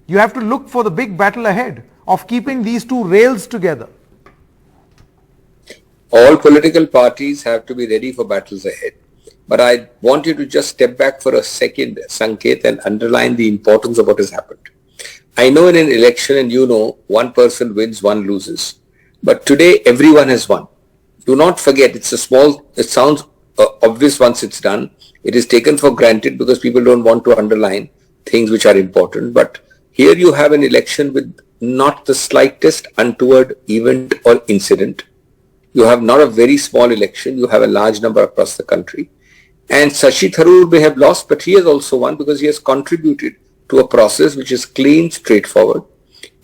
You have to look for the big battle ahead of keeping these two rails together. All political parties have to be ready for battles ahead. But I want you to just step back for a second, Sanket, and underline the importance of what has happened. I know in an election, and you know, one person wins, one loses. But today, everyone has won. Do not forget, it sounds obvious once it's done. It is taken for granted because people don't want to underline things which are important. But here you have an election with not the slightest untoward event or incident. You have not a very small election. You have a large number across the country. And Shashi Tharoor may have lost, but he has also won because he has contributed to a process which is clean, straightforward.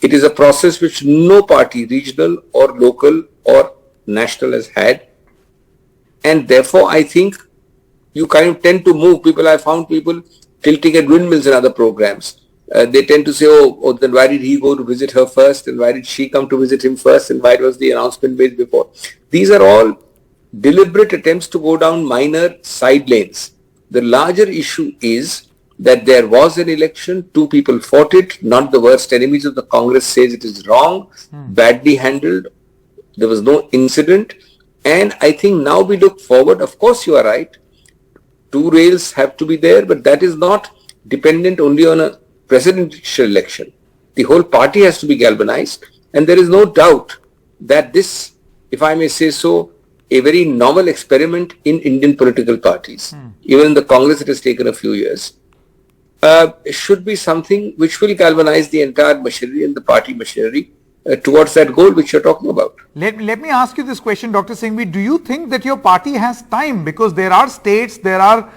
It is a process which no party, regional or local or national, has had. And therefore, I think you kind of tend to move people. I found people tilting at windmills in other programs. They tend to say, oh, then why did he go to visit her first? And why did she come to visit him first? And why was the announcement made before? These are all deliberate attempts to go down minor side lanes. The larger issue is that there was an election, two people fought it, not the worst enemies of the Congress says it is wrong, badly handled, there was no incident. And I think now we look forward. Of course you are right, two rails have to be there, but that is not dependent only on a presidential election. The whole party has to be galvanized, and there is no doubt that this, if I may say so, a very novel experiment in Indian political parties, even in the Congress it has taken a few years, should be something which will galvanize the entire machinery and the party machinery towards that goal which you're talking about. Let me ask you this question, Dr. Singhvi. Do you think that your party has time? Because there are states, there are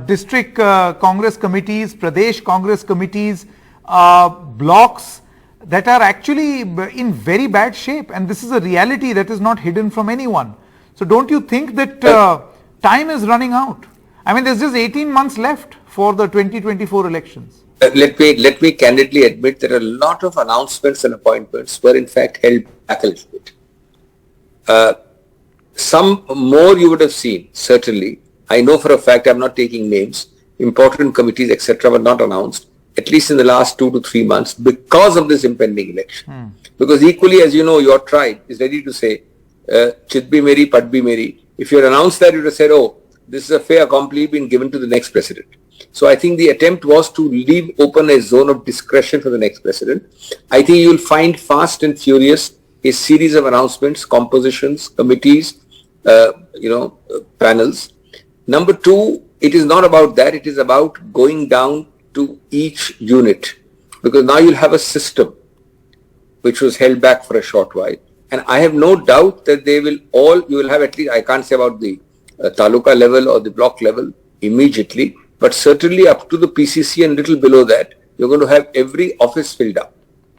district Congress committees, Pradesh Congress committees, blocks that are actually in very bad shape. And this is a reality that is not hidden from anyone. So don't you think that time is running out? I mean, there's just 18 months left for the 2024 elections. Let me candidly admit that a lot of announcements and appointments were in fact held back a little bit. Some more you would have seen, certainly. I know for a fact, I'm not taking names, important committees, etc. were not announced, at least in the last 2 to 3 months, because of this impending election. Because equally, as you know, your tribe is ready to say, Chit bhi meri, pat bhi meri. If you had announced that, you would have said, oh, this is a fait accompli been given to the next president. So I think the attempt was to leave open a zone of discretion for the next president. I think you will find fast and furious a series of announcements, compositions, committees, panels. Number two, it is not about that. It is about going down to each unit, because now you'll have a system which was held back for a short while. And I have no doubt that they will all, you will have at least, I can't say about the taluka level or the block level immediately, but certainly up to the PCC and little below that, you're going to have every office filled up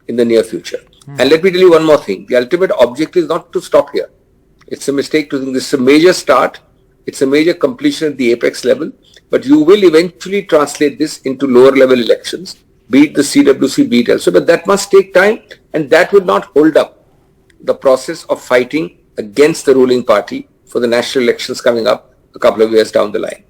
in the near future. And let me tell you one more thing. The ultimate object is not to stop here. It's a mistake to think this is a major start. It's a major completion at the apex level, but you will eventually translate this into lower level elections, be it the CWC, be it also, but that must take time, and that will not hold up the process of fighting against the ruling party for the national elections coming up a couple of years down the line.